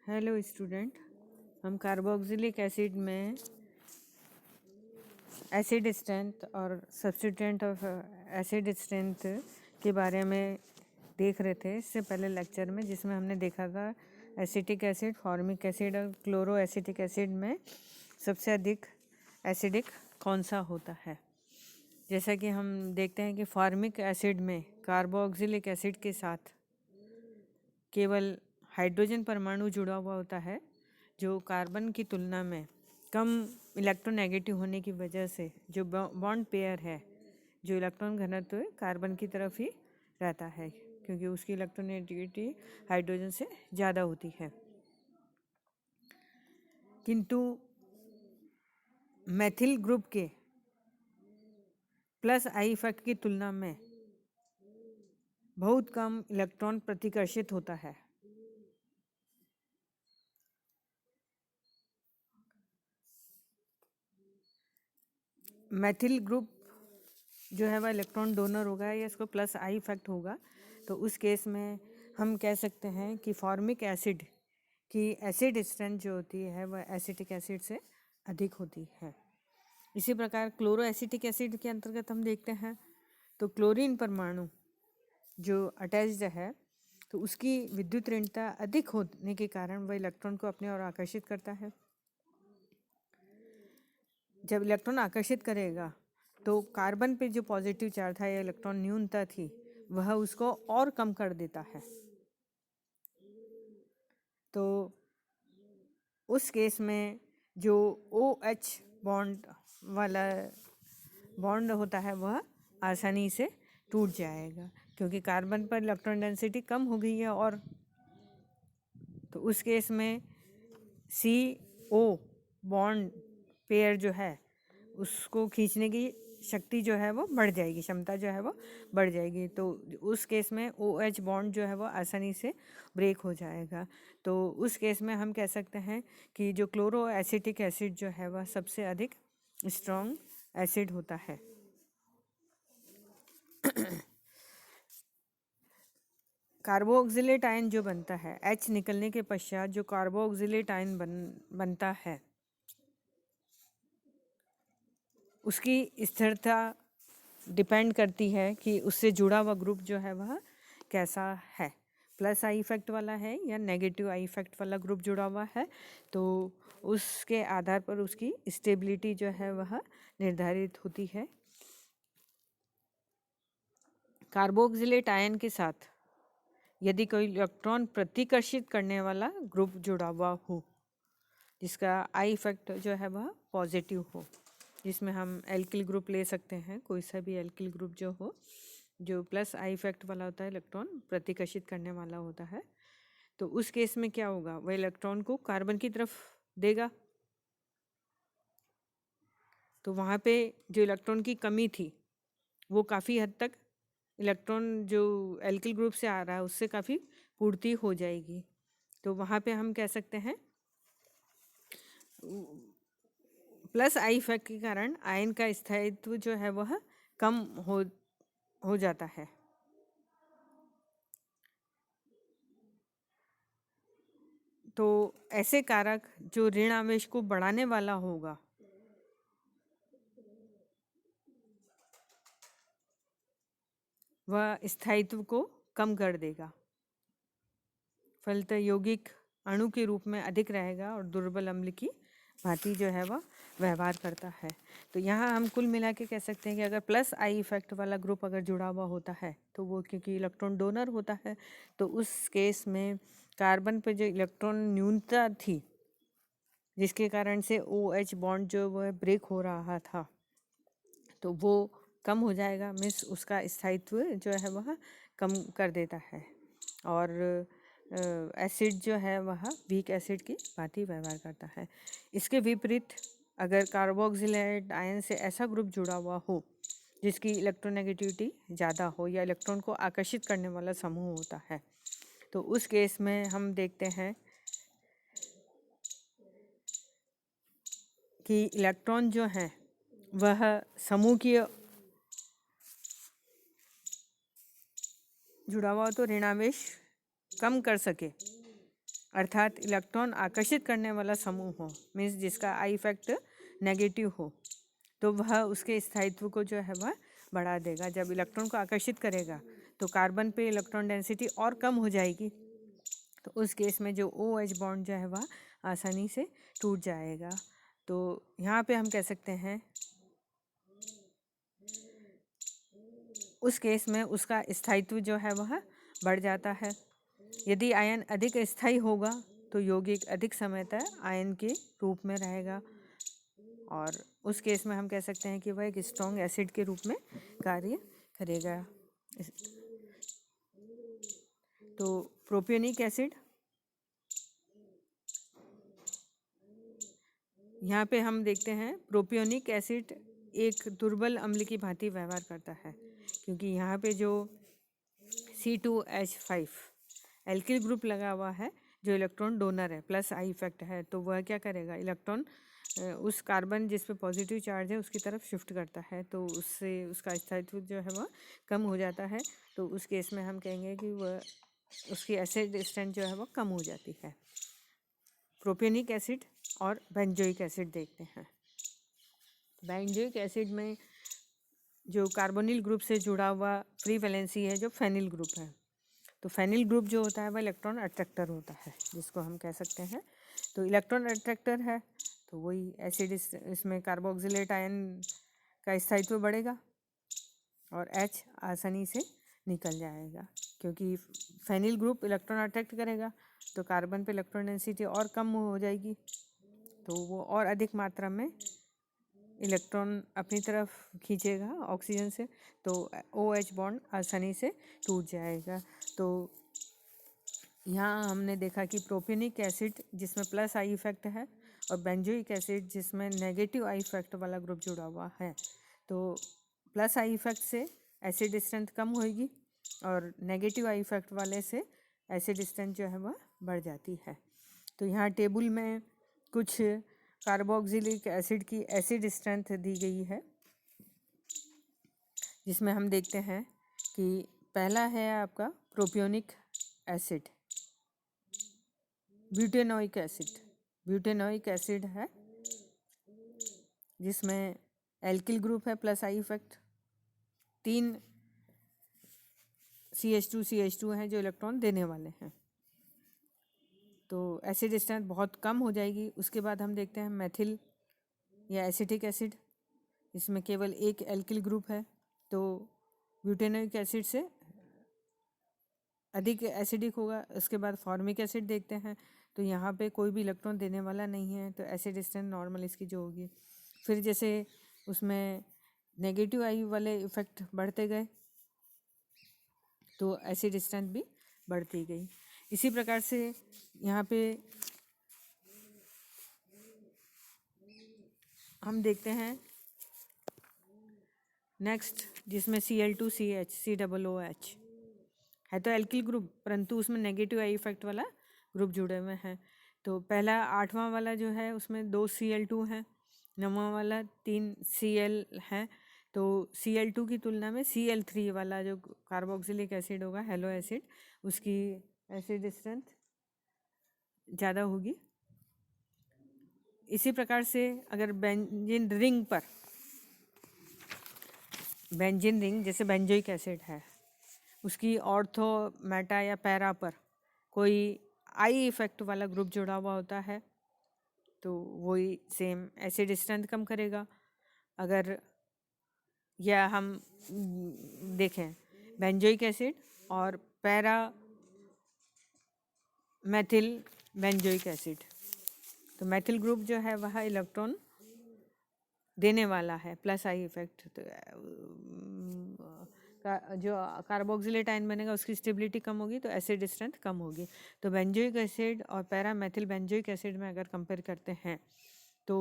Hello student, हम carboxylic acid में acid strength और सब्स्टिट्यूएंट ऑफ एसिड स्ट्रेंथ के बारे में देख रहे थे इससे पहले लेक्चर में, जिसमें हमने देखा था एसिटिक एसिड, फॉर्मिक एसिड और क्लोरो एसिटिक एसिड में सबसे अधिक एसिडिक कौन सा होता है। जैसा कि हम देखते हैं कि फॉर्मिक एसिड में कार्बोक्सिलिक एसिड के साथ केवल हाइड्रोजन परमाणु जुड़ा हुआ होता है, जो कार्बन की तुलना में कम इलेक्ट्रोनेगेटिव होने की वजह से जो बॉन्ड पेयर है, जो इलेक्ट्रॉन घनत्व कार्बन की तरफ ही रहता है, क्योंकि उसकी इलेक्ट्रोनेगेटिविटी हाइड्रोजन से ज़्यादा होती है। किंतु मैथिल ग्रुप के प्लस आई इफेक्ट की तुलना में बहुत कम इलेक्ट्रॉन प्रतिकर्षित होता है। मैथिल ग्रुप जो है वह इलेक्ट्रॉन डोनर होगा या इसको प्लस आई इफेक्ट होगा, तो उस केस में हम कह सकते हैं कि फॉर्मिक एसिड की एसिड स्ट्रेंथ जो होती है वह एसिटिक एसिड से अधिक होती है। इसी प्रकार क्लोरो एसिटिक एसिड के अंतर्गत हम देखते हैं तो क्लोरीन परमाणु जो अटैच्ड है, तो उसकी विद्युत ऋणता अधिक होने के कारण वह इलेक्ट्रॉन को अपने ओर आकर्षित करता है। जब इलेक्ट्रॉन आकर्षित करेगा तो कार्बन पे जो पॉजिटिव चार्ज था या इलेक्ट्रॉन न्यूनता थी, वह उसको और कम कर देता है। तो उस केस में जो OH बॉन्ड वाला बॉन्ड होता है वह आसानी से टूट जाएगा, क्योंकि कार्बन पर इलेक्ट्रॉन डेंसिटी कम हो गई है। और तो उस केस में CO बॉन्ड पेयर जो है उसको खींचने की शक्ति जो है वो बढ़ जाएगी, क्षमता जो है वो बढ़ जाएगी। तो उस केस में OH बॉन्ड जो है वो आसानी से ब्रेक हो जाएगा। तो उस केस में हम कह सकते हैं कि जो क्लोरो एसिटिक एसिड जो है वह सबसे अधिक स्ट्रॉन्ग एसिड होता है। कार्बोक्सिलेट आयन जो बनता है, H निकलने के पश्चात जो कार्बोक्सिलेट आयन बनता है, उसकी स्थिरता डिपेंड करती है कि उससे जुड़ा हुआ ग्रुप जो है वह कैसा है, प्लस आई इफेक्ट वाला है या नेगेटिव आई इफेक्ट वाला ग्रुप जुड़ा हुआ है। तो उसके आधार पर उसकी स्टेबिलिटी जो है वह निर्धारित होती है। कार्बोक्सिलेट आयन के साथ यदि कोई इलेक्ट्रॉन प्रतिकर्षित करने वाला ग्रुप जुड़ा हुआ हो, जिसका आई इफेक्ट जो है वह पॉजिटिव हो, जिसमें हम एल्किल ग्रुप ले सकते हैं, कोई सा भी एल्किल ग्रुप जो हो, जो प्लस आई इफेक्ट वाला होता है, इलेक्ट्रॉन प्रतिकर्षित करने वाला होता है, तो उस केस में क्या होगा, वह इलेक्ट्रॉन को कार्बन की तरफ देगा। तो वहाँ पे जो इलेक्ट्रॉन की कमी थी वो काफ़ी हद तक इलेक्ट्रॉन जो एल्किल ग्रुप से आ रहा है उससे काफ़ी पूर्ति हो जाएगी। तो वहाँ पे हम कह सकते हैं प्लस आई इफेक्ट के कारण आयन का स्थायित्व जो है वह कम हो जाता है। तो ऐसे कारक जो ऋण आवेश को बढ़ाने वाला होगा वह स्थायित्व को कम कर देगा, फलतः यौगिक अणु के रूप में अधिक रहेगा और दुर्बल अम्ल की भांति जो है वह व्यवहार करता है। तो यहाँ हम कुल मिला के कह सकते हैं कि अगर प्लस आई इफेक्ट वाला ग्रुप अगर जुड़ा हुआ होता है तो वो, क्योंकि इलेक्ट्रॉन डोनर होता है, तो उस केस में कार्बन पर जो इलेक्ट्रॉन न्यूनता थी, जिसके कारण से OH बॉन्ड जो वह ब्रेक हो रहा था, तो वो कम हो जाएगा, मीन्स उसका स्थायित्व जो है वह कम कर देता है और एसिड जो है वह वीक एसिड की भांति व्यवहार करता है। इसके विपरीत अगर कार्बोक्सिलेट आयन से ऐसा ग्रुप जुड़ा हुआ हो जिसकी इलेक्ट्रोनेगेटिविटी ज़्यादा हो या इलेक्ट्रॉन को आकर्षित करने वाला समूह होता है, तो उस केस में हम देखते हैं कि इलेक्ट्रॉन जो है वह समूह की जुड़ा हुआ तो ऋणावेश कम कर सके, अर्थात इलेक्ट्रॉन आकर्षित करने वाला समूह हो, मीन्स जिसका आई इफेक्ट नेगेटिव हो, तो वह उसके स्थायित्व को जो है वह बढ़ा देगा। जब इलेक्ट्रॉन को आकर्षित करेगा तो कार्बन पे इलेक्ट्रॉन डेंसिटी और कम हो जाएगी, तो उस केस में जो OH बॉन्ड जो है वह आसानी से टूट जाएगा। तो यहाँ पे हम कह सकते हैं उस केस में उसका स्थायित्व जो है वह बढ़ जाता है। यदि आयन अधिक स्थायी होगा तो यौगिक अधिक समय तक आयन के रूप में रहेगा, और उस केस में हम कह सकते हैं कि वह एक स्ट्रॉन्ग एसिड के रूप में कार्य करेगा। तो प्रोपियोनिक एसिड, यहाँ पे हम देखते हैं प्रोपियोनिक एसिड एक दुर्बल अम्ल की भांति व्यवहार करता है, क्योंकि यहाँ पे जो C2H5 एल्किल ग्रुप लगा हुआ है, जो इलेक्ट्रॉन डोनर है, प्लस आई इफेक्ट है, तो वह क्या करेगा, इलेक्ट्रॉन उस कार्बन जिस पे पॉजिटिव चार्ज है उसकी तरफ शिफ्ट करता है, तो उससे उसका स्थायित्व जो है वह कम हो जाता है। तो उस केस में हम कहेंगे कि वह उसकी एसिड स्ट्रेंथ जो है वह कम हो जाती है। प्रोपियोनिक एसिड और बेंजोइक एसिड देखते हैं। बेंजोइक एसिड में जो कार्बोनिल ग्रुप से जुड़ा हुआ फ्री वैलेंसी है जो फेनिल ग्रुप है, तो फेनिल ग्रुप जो होता है वह इलेक्ट्रॉन अट्रैक्टर होता है, जिसको हम कह सकते हैं। तो इलेक्ट्रॉन अट्रैक्टर है तो वही एसिड इसमें कार्बोक्सिलेट आयन का स्थायित्व बढ़ेगा और H आसानी से निकल जाएगा, क्योंकि फेनिल ग्रुप इलेक्ट्रॉन अट्रैक्ट करेगा तो कार्बन पे इलेक्ट्रॉन डेंसिटी और कम हो जाएगी, तो वो और अधिक मात्रा में इलेक्ट्रॉन अपनी तरफ खींचेगा ऑक्सीजन से, तो OH बॉन्ड आसानी से टूट जाएगा। तो यहाँ हमने देखा कि प्रोपियोनिक एसिड जिसमें प्लस आई इफेक्ट है और बेंजोइक एसिड जिसमें नेगेटिव आई इफेक्ट वाला ग्रुप जुड़ा हुआ है, तो प्लस आई इफेक्ट से एसिड स्ट्रेंथ कम होगी और नेगेटिव आई इफेक्ट वाले से एसिड स्ट्रेंथ जो है वह बढ़ जाती है। तो यहाँ टेबल में कुछ कार्बोक्सिलिक एसिड की एसिड स्ट्रेंथ दी गई है, जिसमें हम देखते हैं कि पहला है आपका propionic acid, butanoic acid. Butanoic acid है जिसमें एल्किल ग्रुप है प्लस आई इफेक्ट, 3 CH2 हैं जो इलेक्ट्रॉन देने वाले हैं, तो एसिड स्ट्रेंथ बहुत कम हो जाएगी। उसके बाद हम देखते हैं मेथिल या एसिटिक एसिड, इसमें केवल एक एल्किल ग्रुप है, तो ब्यूटेनोइक एसिड से अधिक एसिडिक होगा। उसके बाद फॉर्मिक एसिड देखते हैं, तो यहाँ पे कोई भी इलेक्ट्रॉन देने वाला नहीं है, तो एसिड स्ट्रेंथ नॉर्मल इसकी जो होगी। फिर जैसे उसमें नेगेटिव आई वाले इफेक्ट बढ़ते गए तो एसिड स्ट्रेंथ भी बढ़ती गई। इसी प्रकार से यहाँ पे हम देखते हैं नेक्स्ट, जिसमें Cl2CH COOH है तो एल्किल ग्रुप, परंतु उसमें नेगेटिव आई इफेक्ट वाला ग्रुप जुड़े हुए हैं। तो पहला 8वां वाला जो है उसमें 2 Cl2 हैं, 9वां वाला 3 Cl है, तो Cl2 की तुलना में Cl3 वाला जो कार्बोक्सिलिक एसिड होगा, हेलो एसिड, उसकी एसिड स्ट्रेंथ ज़्यादा होगी। इसी प्रकार से अगर बेंजीन रिंग पर, बेंजीन रिंग जैसे बेंजोइक एसिड है, उसकी ऑर्थो मेटा या पैरा पर कोई आई इफेक्ट वाला ग्रुप जुड़ा हुआ होता है, तो वही सेम एसिड स्ट्रेंथ कम करेगा। अगर या हम देखें बेंजोइक एसिड और पैरा मेथिल बेंजोइक एसिड, तो मेथिल ग्रुप जो है वह इलेक्ट्रॉन देने वाला है प्लस आई इफेक्ट, तो जो कार्बोक्सिलेट आयन बनेगा उसकी स्टेबिलिटी कम होगी, तो एसिड स्ट्रेंथ कम होगी। तो बेंजोइक एसिड और पैरा मेथिल बेंजोइक एसिड में अगर कंपेयर करते हैं तो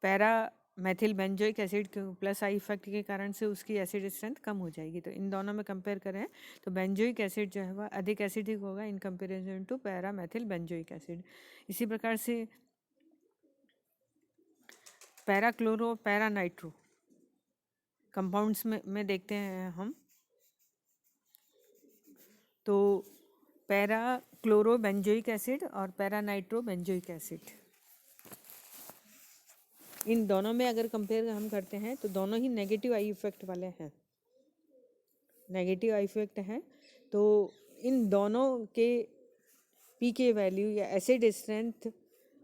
पैरा मेथिल बेंजोइक एसिड के प्लस आई इफेक्ट के कारण से उसकी एसिड स्ट्रेंथ कम हो जाएगी। तो इन दोनों में कंपेयर करें तो बेंजोइक एसिड जो है वह अधिक एसिडिक होगा in comparison to para methyl benzoic acid. इसी प्रकार से para chloro para nitro compounds में देखते हैं हम, तो पैरा क्लोरो बेंजोइक एसिड और पैरा नाइट्रो बेंजोइक एसिड। इन दोनों में अगर कंपेयर हम करते हैं तो दोनों ही नेगेटिव आई इफेक्ट वाले हैं, नेगेटिव आई इफेक्ट हैं। तो इन दोनों के पीके वैल्यू या एसिड स्ट्रेंथ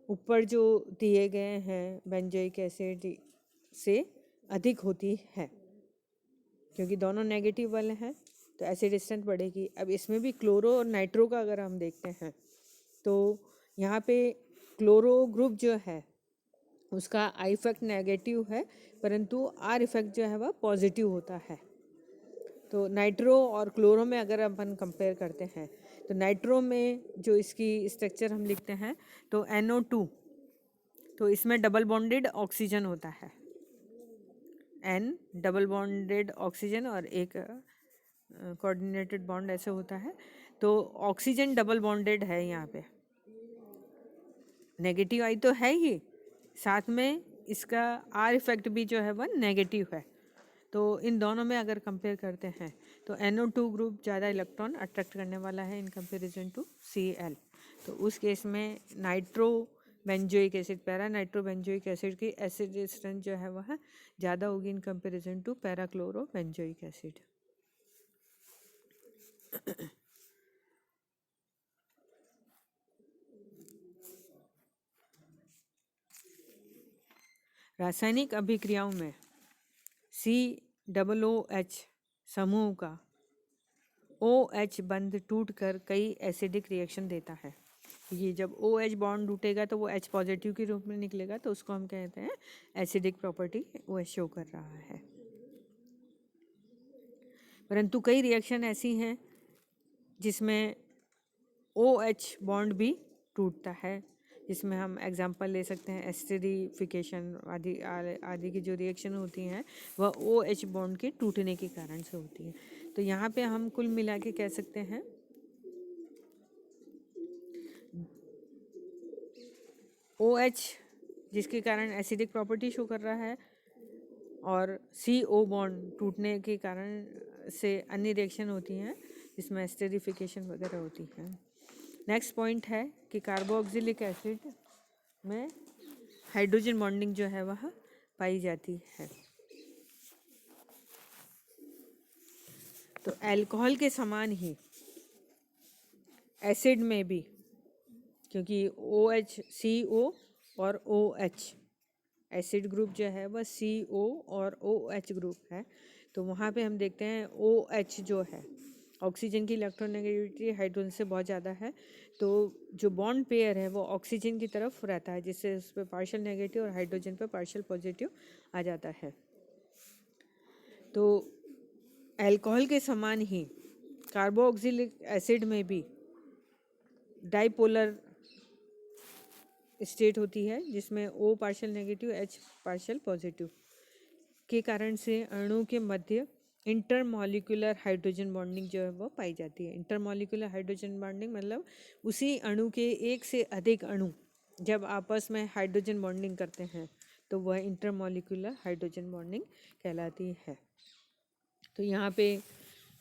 ऊपर जो दिए गए हैं बेंजोइक एसिड से अधिक होती है, क्योंकि दोनों नेगेटिव वाले हैं तो एसिड स्ट्रेंथ बढ़ेगी। अब इसमें भी क्लोरो और नाइट्रो का अगर हम देखते हैं तो यहाँ पे क्लोरो ग्रुप जो है उसका आई इफेक्ट नेगेटिव है, परंतु आर इफेक्ट जो है वह पॉजिटिव होता है। तो नाइट्रो और क्लोरो में अगर अपन कंपेयर करते हैं तो नाइट्रो में जो इसकी स्ट्रक्चर हम लिखते हैं तो NO2, तो इसमें डबल बॉन्डेड ऑक्सीजन होता है, N डबल बॉन्डेड ऑक्सीजन और एक कोऑर्डिनेटेड बॉन्ड ऐसे होता है। तो ऑक्सीजन डबल बॉन्डेड है यहाँ पे, नेगेटिव आई तो है ही, साथ में इसका आर इफेक्ट भी जो है वह नेगेटिव है। तो इन दोनों में अगर कंपेयर करते हैं तो NO2 ग्रुप ज़्यादा इलेक्ट्रॉन अट्रैक्ट करने वाला है इन कंपैरिजन टू Cl। तो उस केस में nitro benzoic acid, para nitro benzoic acid की एसिड स्ट्रेंथ जो है वह ज़्यादा होगी in comparison to para chloro benzoic acid. रासायनिक अभिक्रियाओं में COOH समूह का OH बंध टूटकर कई एसिडिक रिएक्शन देता है। ये जब OH बॉन्ड टूटेगा तो वो H पॉजिटिव के रूप में निकलेगा, तो उसको हम कहते हैं एसिडिक प्रॉपर्टी वो शो कर रहा है। परंतु कई रिएक्शन ऐसी हैं जिसमें OH बॉन्ड भी टूटता है, जिसमें हम एग्जांपल ले सकते हैं एस्टरीफिकेशन आदि की जो रिएक्शन होती हैं वह OH बॉन्ड के टूटने के कारण से होती है। तो यहाँ पे हम कुल मिला के कह सकते हैं OH जिसके कारण एसिडिक प्रॉपर्टी शो कर रहा है और CO बॉन्ड टूटने के कारण से अन्य रिएक्शन होती हैं जिसमें एस्टरीफिकेशन वगैरह होती है। नेक्स्ट पॉइंट है कि कार्बोक्सिलिक एसिड में हाइड्रोजन बॉन्डिंग जो है वह पाई जाती है। तो अल्कोहल के समान ही एसिड में भी, क्योंकि OH CO और OH एसिड ग्रुप जो है वह CO और OH ग्रुप है, तो वहाँ पे हम देखते हैं OH जो है ऑक्सीजन की इलेक्ट्रोनेगेटिविटी हाइड्रोजन से बहुत ज़्यादा है, तो जो बॉन्ड पेयर है वो ऑक्सीजन की तरफ रहता है, जिससे उस पर पार्शियल नेगेटिव और हाइड्रोजन पर पार्शियल पॉजिटिव आ जाता है। तो अल्कोहल के समान ही कार्बोक्सिलिक एसिड में भी डाइपोलर स्टेट होती है, जिसमें O partial negative H partial positive के कारण से अणु के मध्य इंटरमॉलिक्यूलर हाइड्रोजन बॉन्डिंग जो है वो पाई जाती है। इंटरमॉलिक्यूलर हाइड्रोजन बॉन्डिंग मतलब उसी अणु के एक से अधिक अणु जब आपस में हाइड्रोजन बॉन्डिंग करते हैं तो वह इंटरमॉलिक्यूलर हाइड्रोजन बॉन्डिंग कहलाती है। तो यहाँ पे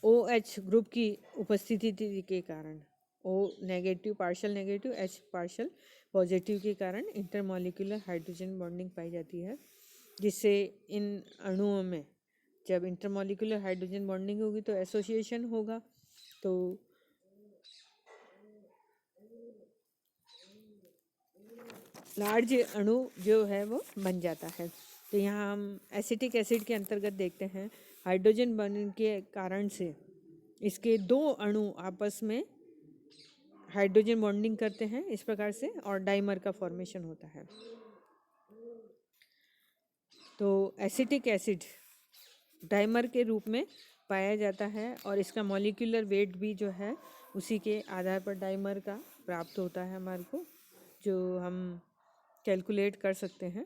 OH ग्रुप की उपस्थिति के कारण O negative partial negative H partial positive के कारण इंटरमॉलिक्यूलर हाइड्रोजन बॉन्डिंग पाई जाती है, जिससे इन अणुओं में जब इंटरमॉलिक्यूलर हाइड्रोजन बॉन्डिंग होगी तो एसोसिएशन होगा, तो लार्ज अणु जो है वो बन जाता है। तो यहाँ हम एसिटिक एसिड के अंतर्गत देखते हैं हाइड्रोजन बॉन्डिंग के कारण से इसके दो अणु आपस में हाइड्रोजन बॉन्डिंग करते हैं इस प्रकार से और डाइमर का फॉर्मेशन होता है। तो एसिटिक एसिड डाइमर के रूप में पाया जाता है और इसका मॉलिक्यूलर वेट भी जो है उसी के आधार पर डाइमर का प्राप्त होता है हमारे को, जो हम कैलकुलेट कर सकते हैं।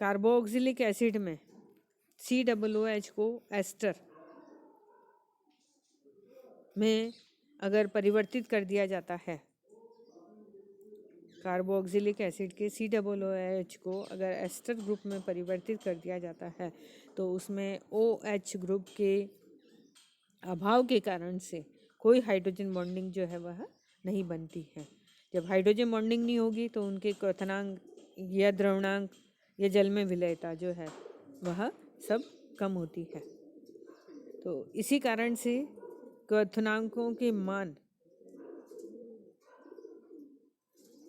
कार्बोक्सिलिक एसिड में COOH को एस्टर में अगर परिवर्तित कर दिया जाता है, कार्बोक्सिलिक एसिड के COOH को अगर एस्टर ग्रुप में परिवर्तित कर दिया जाता है तो उसमें OH ग्रुप के अभाव के कारण से कोई हाइड्रोजन बॉन्डिंग जो है वह नहीं बनती है। जब हाइड्रोजन बॉन्डिंग नहीं होगी तो उनके क्वथनांक या द्रवणांक या जल में विलयता जो है वह सब कम होती है। तो इसी कारण से क्वथनांकों के मान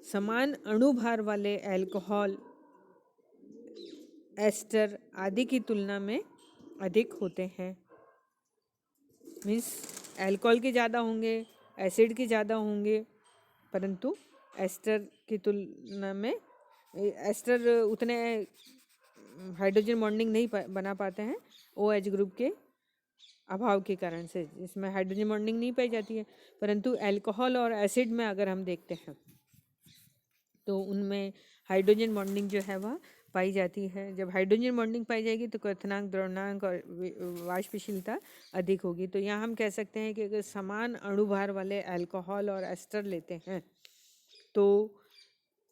समान अणुभार वाले अल्कोहल, एस्टर आदि की तुलना में अधिक होते हैं। मीन्स अल्कोहल के ज़्यादा होंगे, एसिड के ज़्यादा होंगे, परंतु एस्टर की तुलना में एस्टर उतने हाइड्रोजन बॉन्डिंग नहीं बना पाते हैं OH ग्रुप के अभाव के कारण से, इसमें हाइड्रोजन बॉन्डिंग नहीं पाई जाती है। परंतु अल्कोहल और एसिड में अगर हम देखते हैं तो उनमें हाइड्रोजन बॉन्डिंग जो है वह पाई जाती है। जब हाइड्रोजन बॉन्डिंग पाई जाएगी तो क्वथनांक, द्रवणांक और वाष्पशीलता अधिक होगी। तो यहाँ हम कह सकते हैं कि अगर समान अणुभार वाले अल्कोहल और एस्टर लेते हैं तो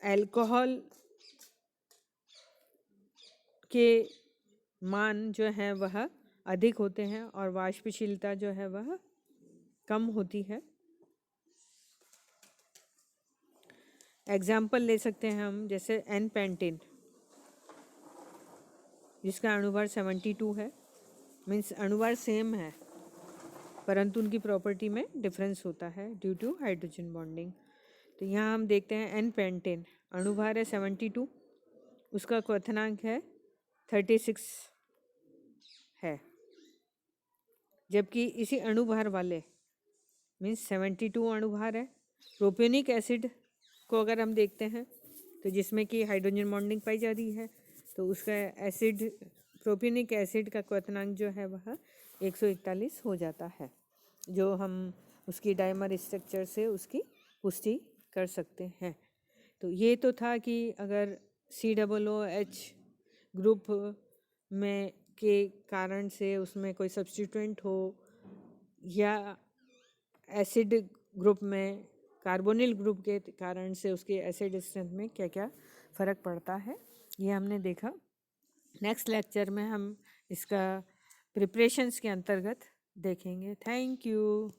अल्कोहल के मान जो हैं वह अधिक होते हैं और वाष्पशीलता जो है वह कम होती है। एग्जाम्पल ले सकते हैं हम, जैसे एन पेंटेन जिसका अणुभार 72 है। मीन्स अणुभार सेम है परंतु उनकी प्रॉपर्टी में डिफरेंस होता है ड्यू टू हाइड्रोजन बॉन्डिंग। तो यहाँ हम देखते हैं एन पेंटेन अणुभार है 72, उसका क्वथनांक है 36 है। जबकि इसी अणुभार वाले मीन्स 72 अणुभार है प्रोपियोनिक एसिड को अगर हम देखते हैं तो जिसमें कि हाइड्रोजन बॉन्डिंग पाई जाती है, तो उसका एसिड प्रोपियोनिक एसिड का क्वथनांक जो है वह 141 हो जाता है, जो हम उसकी डायमर स्ट्रक्चर से उसकी पुष्टि कर सकते हैं। तो ये तो था कि अगर COOH ग्रुप में के कारण से उसमें कोई सब्स्टिट्यूएंट हो या एसिड ग्रुप में कार्बोनिल ग्रुप के कारण से उसके एसिड स्ट्रेंथ में क्या क्या फ़र्क पड़ता है, ये हमने देखा। नेक्स्ट लेक्चर में हम इसका प्रिपरेशंस के अंतर्गत देखेंगे। Thank you.